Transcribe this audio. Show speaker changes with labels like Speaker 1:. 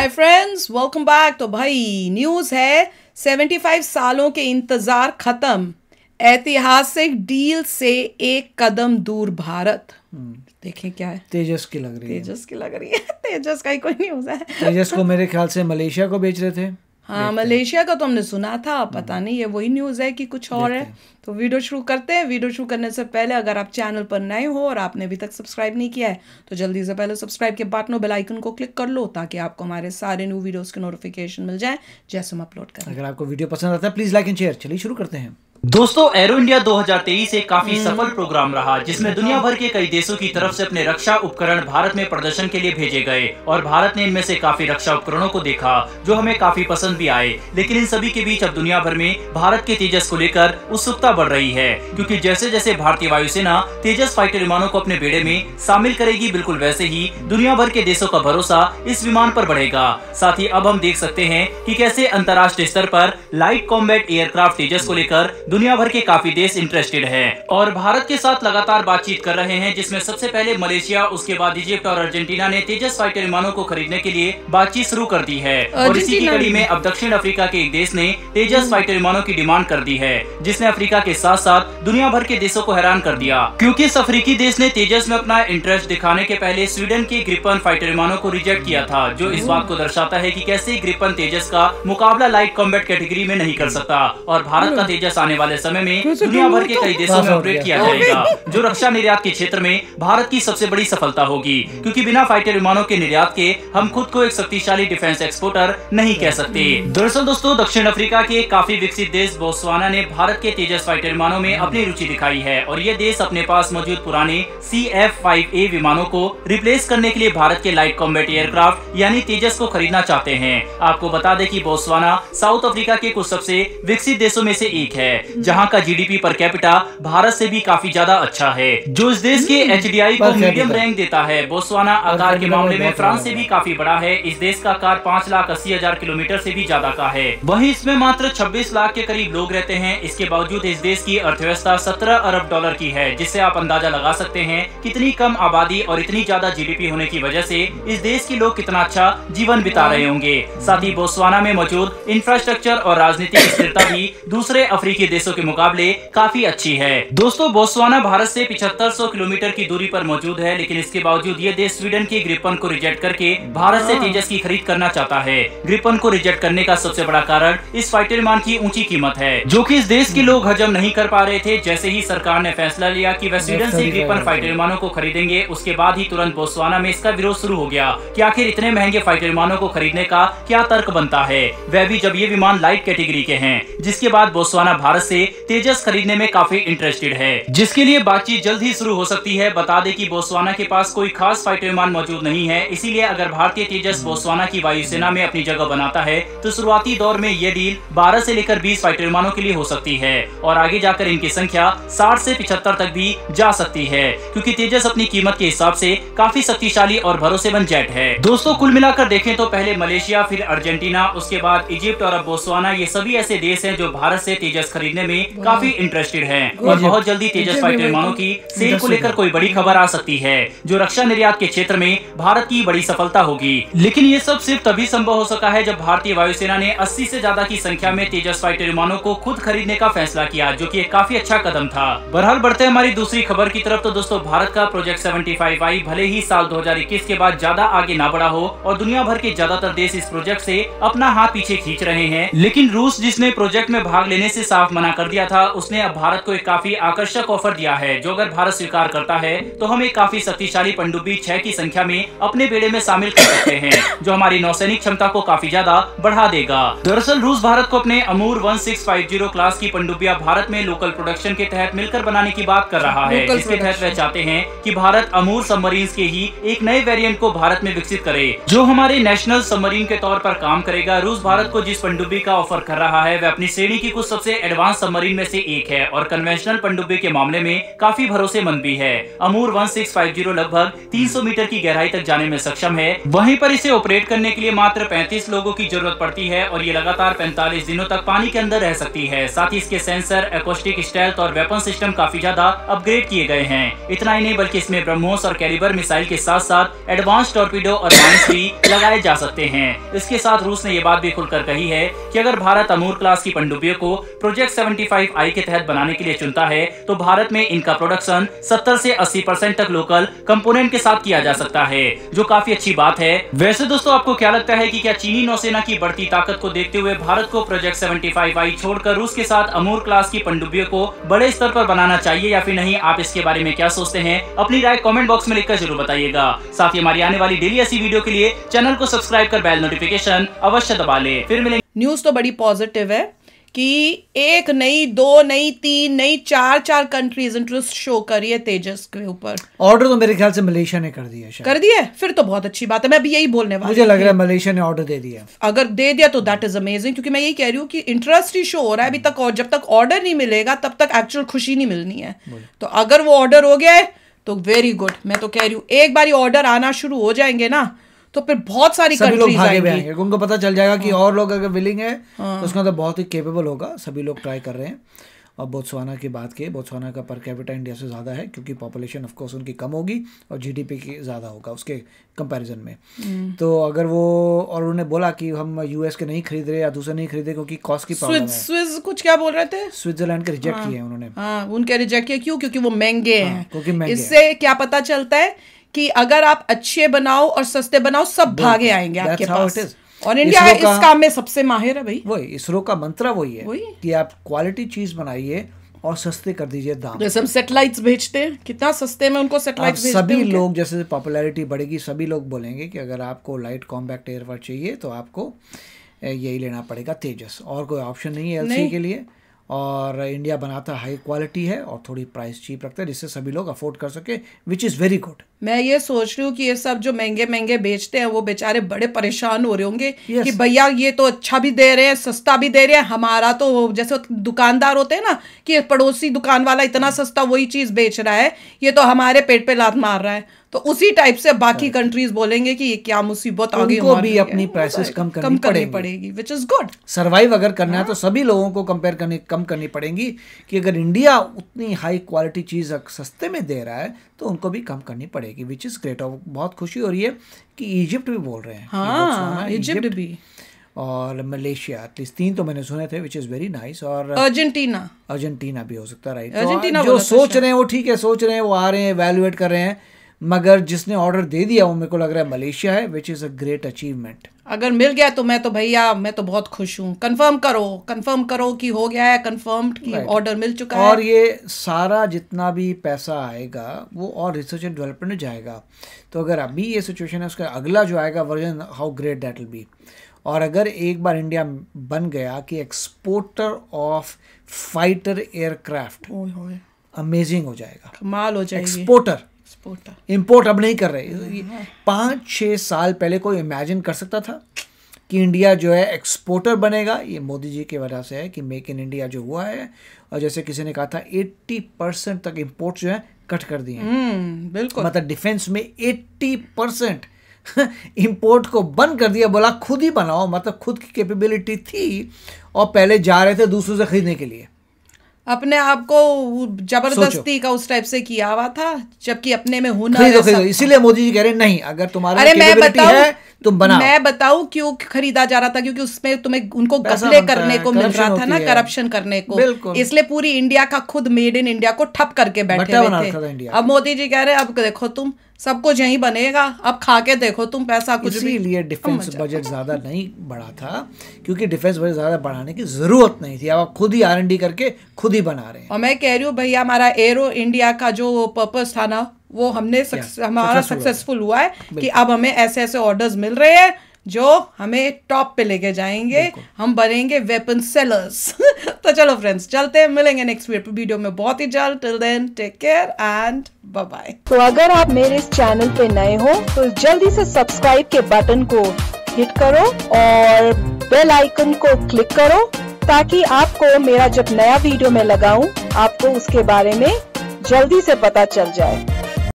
Speaker 1: Hi friends, welcome back. तो भाई news है 75 सालों के इंतजार खत्म, ऐतिहासिक डील से एक कदम दूर भारत। देखें क्या है।
Speaker 2: तेजस की लग रही है।
Speaker 1: तेजस की लग रही है। तेजस का ही कोई न्यूज़ है।
Speaker 2: तेजस को मेरे ख्याल से मलेशिया को बेच रहे थे।
Speaker 1: हाँ, मलेशिया का तो हमने सुना था, पता नहीं ये वही न्यूज़ है कि कुछ और है। तो वीडियो शुरू करते हैं। वीडियो शुरू करने से पहले अगर आप चैनल पर नए हो और आपने अभी तक सब्सक्राइब नहीं किया है तो जल्दी से पहले सब्सक्राइब के बटन और बेल आइकन को क्लिक कर लो ताकि आपको हमारे सारे न्यू वीडियोस के नोटिफिकेशन मिल जाए जैसे हम अपलोड करें।
Speaker 2: अगर आपको वीडियो पसंद आता है प्लीज लाइक एंड शेयर। चलिए शुरू करते हैं।
Speaker 3: दोस्तों, एरो इंडिया 2023 एक काफी सफल प्रोग्राम रहा जिसमें दुनिया भर के कई देशों की तरफ से अपने रक्षा उपकरण भारत में प्रदर्शन के लिए भेजे गए और भारत ने इनमें से काफी रक्षा उपकरणों को देखा जो हमें काफी पसंद भी आए। लेकिन इन सभी के बीच अब दुनिया भर में भारत के तेजस को लेकर उत्सुकता बढ़ रही है, क्योंकि जैसे जैसे भारतीय वायुसेना तेजस फाइटर विमानों को अपने बेड़े में शामिल करेगी, बिल्कुल वैसे ही दुनिया भर के देशों का भरोसा इस विमान पर बढ़ेगा। साथ ही अब हम देख सकते हैं कि कैसे अंतर्राष्ट्रीय स्तर पर लाइट कॉम्बैट एयरक्राफ्ट तेजस को लेकर दुनिया भर के काफी देश इंटरेस्टेड हैं और भारत के साथ लगातार बातचीत कर रहे हैं, जिसमें सबसे पहले मलेशिया, उसके बाद इजिप्ट और अर्जेंटीना ने तेजस फाइटर विमानों को खरीदने के लिए बातचीत शुरू कर दी है। और इसी की कड़ी में अब दक्षिण अफ्रीका के एक देश ने तेजस फाइटर विमानों की डिमांड कर दी है, जिसने अफ्रीका के साथ साथ दुनिया भर के देशों को हैरान कर दिया, क्योंकि इस अफ्रीकी देश ने तेजस में अपना इंटरेस्ट दिखाने के पहले स्वीडन के ग्रिपन फाइटर विमानों को रिजेक्ट किया था, जो इस बात को दर्शाता है कि कैसे ग्रिपन तेजस का मुकाबला लाइट कॉम्बैट कैटेगरी में नहीं कर सकता। और भारत का तेजस आने वाले समय में दुनिया भर के कई देशों में ऑपरेट किया जाएगा, जो रक्षा निर्यात के क्षेत्र में भारत की सबसे बड़ी सफलता होगी, क्योंकि बिना फाइटर विमानों के निर्यात के हम खुद को एक शक्तिशाली डिफेंस एक्सपोर्टर नहीं कह सकते। दरअसल दोस्तों, दक्षिण अफ्रीका के काफी विकसित देश बोत्सवाना ने भारत के तेजस फाइटर विमानों में अपनी रुचि दिखाई है और ये देश अपने पास मौजूद पुराने CF-5A विमानों को रिप्लेस करने के लिए भारत के लाइट कॉम्बैट एयरक्राफ्ट यानी तेजस को खरीदना चाहते हैं। आपको बता दें कि बोत्सवाना साउथ अफ्रीका के कुछ सबसे विकसित देशों में से एक है, जहाँ का GDP पर कैपिटा भारत से भी काफी ज्यादा अच्छा है, जो इस देश के HDI को मीडियम रैंक देता है। बोत्सवाना आकार के मामले में फ्रांस से भी काफी बड़ा है। इस देश का आकार 5,80,000 किलोमीटर से भी ज्यादा का है। वहीं इसमें मात्र 26 लाख के करीब लोग रहते हैं। इसके बावजूद इस देश की अर्थव्यवस्था 17 अरब डॉलर की है, जिससे आप अंदाजा लगा सकते हैं कितनी कम आबादी और इतनी ज्यादा GDP होने की वजह से इस देश के लोग कितना अच्छा जीवन बिता रहे होंगे। साथ ही बोत्सवाना में मौजूद इंफ्रास्ट्रक्चर और राजनीतिक स्थिरता भी दूसरे अफ्रीकी देशों के मुकाबले काफी अच्छी है। दोस्तों, बोत्सवाना भारत से 7500 किलोमीटर की दूरी पर मौजूद है, लेकिन इसके बावजूद ये देश स्वीडन के ग्रिपन को रिजेक्ट करके भारत से तेजस की खरीद करना चाहता है। ग्रिपन को रिजेक्ट करने का सबसे बड़ा कारण इस फाइटर विमान की ऊंची कीमत है, जो कि इस देश के लोग हजम नहीं कर पा रहे थे। जैसे ही सरकार ने फैसला लिया कि वह स्वीडन से ग्रिपन फाइटर विमानों को खरीदेंगे, उसके बाद ही तुरंत बोत्सवाना में इसका विरोध शुरू हो गया कि आखिर इतने महंगे फाइटर विमानों को खरीदने का क्या तर्क बनता है, वह भी जब ये विमान लाइट कैटेगरी के हैं। जिसके बाद बोत्सवाना भारत से तेजस खरीदने में काफी इंटरेस्टेड है, जिसके लिए बातचीत जल्द ही शुरू हो सकती है। बता दें कि बोत्सवाना के पास कोई खास फाइटर विमान मौजूद नहीं है, इसीलिए अगर भारतीय तेजस बोत्सवाना की वायुसेना में अपनी जगह बनाता है तो शुरुआती दौर में ये डील 12 से लेकर 20 फाइटर विमानों के लिए हो सकती है और आगे जाकर इनकी संख्या 60 से 75 तक भी जा सकती है, क्योंकि तेजस अपनी कीमत के हिसाब से काफी शक्तिशाली और भरोसेमंद जेट है। दोस्तों, कुल मिलाकर देखें तो पहले मलेशिया, फिर अर्जेंटीना, उसके बाद इजिप्ट और अब बोत्सवाना, ये सभी ऐसे देश हैं जो भारत से तेजस खरीदने में काफी इंटरेस्टेड हैं और बहुत जल्दी तेजस फाइटर विमानों की सेल को लेकर कोई बड़ी खबर आ सकती है, जो रक्षा निर्यात के क्षेत्र में भारत की बड़ी सफलता होगी। लेकिन ये सब सिर्फ तभी संभव हो सका है जब भारतीय वायुसेना ने 80 से ज्यादा की संख्या में तेजस फाइटर विमानों को खुद खरीदने का फैसला किया, जो कि एक काफी अच्छा कदम था। बहरहाल बढ़ते हैं हमारी दूसरी खबर की तरफ। तो दोस्तों, भारत का प्रोजेक्ट 75I भले ही साल 2021 के बाद ज्यादा आगे ना बढ़ा हो और दुनिया भर के ज्यादातर देश इस प्रोजेक्ट से अपना हाथ पीछे खींच रहे हैं, लेकिन रूस, जिसने प्रोजेक्ट में भाग लेने से साफ मना कर दिया था, उसने अब भारत को एक काफी आकर्षक ऑफर दिया है, जो अगर भारत स्वीकार करता है तो हम एक काफी शक्तिशाली पनडुब्बी 6 की संख्या में अपने बेड़े में शामिल कर सकते हैं, जो हमारी नौसैनिक क्षमता को काफी ज्यादा बढ़ा देगा। दरअसल रूस भारत को अपने अमूर 1650 क्लास की पनडुब्बियां भारत में लोकल प्रोडक्शन के तहत मिलकर बनाने की बात कर रहा है, जिसके तहत वह चाहते हैं कि भारत अमूर सबमरीन्स के ही एक नए वेरिएंट को भारत में विकसित करे, जो हमारे नेशनल सबमरीन के तौर पर काम करेगा। रूस भारत को जिस पनडुब्बी का ऑफर कर रहा है वह अपनी श्रेणी की कुछ सबसे एडवांस एडवांस सबमरीन में से एक है और कन्वेंशनल पनडुब्बी के मामले में काफी भरोसेमंद भी है। अमूर 1650 लगभग 300 मीटर की गहराई तक जाने में सक्षम है। वहीं पर इसे ऑपरेट करने के लिए मात्र 35 लोगों की जरूरत पड़ती है और ये लगातार 45 दिनों तक पानी के अंदर रह सकती है। साथ ही इसके सेंसर, एक्वास्टिक, स्टेल्थ और वेपन सिस्टम काफी ज्यादा अपग्रेड किए गए हैं। इतना ही नहीं बल्कि इसमें ब्रह्मोस और कैलिबर मिसाइल के साथ साथ एडवांस टॉर्पीडो और माइन्स भी लगाए जा सकते हैं। इसके साथ रूस ने ये बात भी खुलकर कही है कि अगर भारत अमूर क्लास की पनडुब्बियों को प्रोजेक्ट 75I के तहत बनाने के लिए चुनता है तो भारत में इनका प्रोडक्शन 70 से 80% तक लोकल कंपोनेंट के साथ किया जा सकता है, जो काफी अच्छी बात है। वैसे दोस्तों, आपको क्या लगता है कि क्या चीनी नौसेना की बढ़ती ताकत को देखते हुए भारत को प्रोजेक्ट 75I छोड़कर रूस के साथ अमूर क्लास की पनडुब्बियों को बड़े स्तर पर बनाना चाहिए या फिर नहीं? आप इसके बारे में क्या सोचते हैं? अपनी राय कमेंट बॉक्स में लिखकर जरूर बताइएगा। साथ ही हमारी आने वाली डेली ऐसी वीडियो के लिए चैनल को सब्सक्राइब कर बेल नोटिफिकेशन अवश्य दबा ले। फिर मिलेंगे।
Speaker 1: न्यूज तो बड़ी पॉजिटिव है कि एक नहीं, दो नहीं, तीन नहीं, चार कंट्रीज इंटरेस्ट शो कर रही है तेजस के ऊपर।
Speaker 2: ऑर्डर तो मेरे ख्याल से मलेशिया ने कर दिया शायद।
Speaker 1: कर दिया है? फिर तो बहुत अच्छी बात है। मैं भी यही बोलने वाली
Speaker 2: मुझे लग रहा है मलेशिया ने ऑर्डर दे दिया।
Speaker 1: अगर दे दिया तो दैट इज अमेजिंग, क्योंकि मैं यही कह रही हूँ कि इंटरेस्ट ही शो हो रहा है अभी तक, और जब तक ऑर्डर नहीं मिलेगा तब तक एक्चुअल खुशी नहीं मिलनी है। तो अगर वो ऑर्डर हो गया है तो वेरी गुड। मैं तो कह रही हूँ एक बार ऑर्डर आना शुरू हो जाएंगे ना तो फिर बहुत सारी कंट्रीज आएंगी।
Speaker 2: उनको पता चल जाएगा कि और लोग अगर विलिंग है तो उसका तो बहुत ही केपेबल होगा। सभी लोग ट्राई कर रहे हैं। और बोत्सवाना की बात की, बोत्सवाना का पर कैपिटा इंडिया से ज़्यादा है क्योंकि पॉपुलेशन ऑफ कोर्स उनकी कम होगी और जीडीपी की ज़्यादा होगा उसके कंपैरिजन में। तो अगर वो, और उन्होंने बोला कि हम यूएस के नहीं खरीद रहे या दूसरे नहीं खरीदे क्योंकि कॉस्ट की प्रॉब्लम है।
Speaker 1: स्विस कुछ क्या बोल रहे थे?
Speaker 2: स्विट्जरलैंड के रिजेक्ट किए हैं उन्होंने।
Speaker 1: हाँ, उनके रिजेक्ट किए। क्यों? क्योंकि वो महंगे हैं।
Speaker 2: क्योंकि महंगे।
Speaker 1: इससे क्या पता चलता है कि अगर आप अच्छे बनाओ और सस्ते बनाओ सब भागे आएंगे आपके पास। और इंडिया इस काम में सबसे माहिर है भाई।
Speaker 2: वही इसरो का मंत्र वही है कि आप क्वालिटी चीज बनाइए और सस्ते कर दीजिए दाम।
Speaker 1: जैसे हम सैटेलाइट्स भेजते हैं, कितना सस्ते में उनको सैटेलाइट्स भेजते हैं।
Speaker 2: सभी लोग, जैसे पॉपुलैरिटी बढ़ेगी, सभी लोग बोलेंगे कि अगर आपको लाइट कॉम्पैक्ट एयरक्राफ्ट चाहिए तो आपको यही लेना पड़ेगा, तेजस। और कोई ऑप्शन नहीं है एलसी के लिए। और इंडिया बनाता हाई क्वालिटी है और थोड़ी प्राइस चीप रखता है जिससे सभी लोग अफोर्ड कर सके, विच इज़ वेरी गुड।
Speaker 1: मैं ये सोच रही हूँ कि ये सब जो महंगे महंगे बेचते हैं वो बेचारे बड़े परेशान हो रहे होंगे कि भैया ये तो अच्छा भी दे रहे हैं, सस्ता भी दे रहे हैं। हमारा तो जैसे दुकानदार होते हैं ना कि पड़ोसी दुकान वाला इतना सस्ता वही चीज़ बेच रहा है, ये तो हमारे पेट पे लात मार रहा है। तो उसी टाइप से बाकी कंट्रीज बोलेंगे कि ये क्या मुसीबत आ गई,
Speaker 2: उनको भी अपनी प्राइसेस कम करनी
Speaker 1: पड़ेगी, विच इज गुड।
Speaker 2: सर्वाइव अगर करना है तो सभी लोगों को कंपेयर करने कम करनी पड़ेगी कि अगर इंडिया उतनी हाई क्वालिटी चीज़ सस्ते में दे रहा है तो उनको भी कम करनी पड़ेगी, विच इज़ ग्रेट। और बहुत खुशी हो रही है कि इजिप्ट भी बोल रहे हैं।
Speaker 1: हाँ, इजिप्ट भी
Speaker 2: और मलेशिया, एटलीस्ट 3 तो मैंने सुने थे, विच इज़ वेरी नाइस। और अर्जेंटीना भी हो सकता है, राइट। अर्जेंटीना जो सोच रहे हैं वो ठीक है, सोच रहे हैं, वो आ रहे हैं, वैल्यूएट कर रहे हैं, मगर जिसने ऑर्डर दे दिया वो मेरे को लग रहा है मलेशिया है, which is a great achievement.
Speaker 1: अगर मिल गया तो मैं तो भैया मैं तो बहुत खुश हूँ। कंफर्म करो कि हो गया है, कंफर्म्ड कि ऑर्डर मिल चुका है।
Speaker 2: और ये सारा जितना भी पैसा आएगा वो और रिसर्च एंड डेवलपमेंट में जाएगा। तो अगर अभी ये सिचुएशन है, उसका अगला जो आएगा version, how great that will be. और अगर एक बार इंडिया बन गया कि exporter of fighter aircraft, amazing हो जाएगा,
Speaker 1: कमाल हो जाएगी।
Speaker 2: एक्सपोर्टर, इंपोर्ट अब नहीं कर रहे। 5-6 साल पहले कोई इमेजिन कर सकता था कि इंडिया जो है एक्सपोर्टर बनेगा? ये मोदी जी की वजह से है कि मेक इन इंडिया जो हुआ है। और जैसे किसी ने कहा था 80% तक इंपोर्ट जो है कट कर दिए हैं।
Speaker 1: बिल्कुल,
Speaker 2: मतलब डिफेंस में 80% इंपोर्ट को बंद कर दिया, बोला खुद ही बनाओ। मतलब खुद की कैपेबिलिटी थी और पहले जा रहे थे दूसरों से खरीदने के लिए।
Speaker 1: अपने आप को जबरदस्ती का उस टाइप से किया हुआ था, जबकि अपने में हुनर है।
Speaker 2: इसीलिए मोदी जी कह रहे हैं नहीं, अगर तुम्हारा कैपेबिलिटी है तुम बनाओ।
Speaker 1: मैं बताऊं क्यों खरीदा जा रहा था, क्योंकि उसमें तुम्हें उनको घपले करने को मिल रहा था ना, करप्शन करने को। इसलिए पूरी इंडिया का खुद मेड इन इंडिया को ठप करके बैठे हुए थे। अब मोदी जी कह रहे हैं अब देखो तुम सब कुछ यहीं बनेगा, अब खा के देखो तुम पैसा कुछ भी।
Speaker 2: इसीलिए डिफेंस बजट ज्यादा नहीं बढ़ा था, क्योंकि डिफेंस बजट ज्यादा बढ़ाने की जरूरत नहीं थी। अब आप खुद ही R&D करके खुद ही बना रहे हैं।
Speaker 1: और मैं कह रही हूँ भैया हमारा एरो इंडिया का जो पर्पस था ना वो हमारा सक्सेसफुल हुआ है कि अब हमें ऐसे ऐसे ऑर्डर्स मिल रहे हैं जो हमें टॉप पे लेके जाएंगे, हम बनेंगे वेपन सेलर्स। तो चलो फ्रेंड्स चलते हैं, मिलेंगे नेक्स्ट वीडियो में बहुत ही जल्द। Till then take care and bye bye.
Speaker 4: तो अगर आप मेरे इस चैनल पे नए हो तो जल्दी से सब्सक्राइब के बटन को हिट करो और बेल आइकन को क्लिक करो ताकि आपको मेरा जब नया वीडियो मैं लगाऊं आपको उसके बारे में जल्दी से पता चल जाए।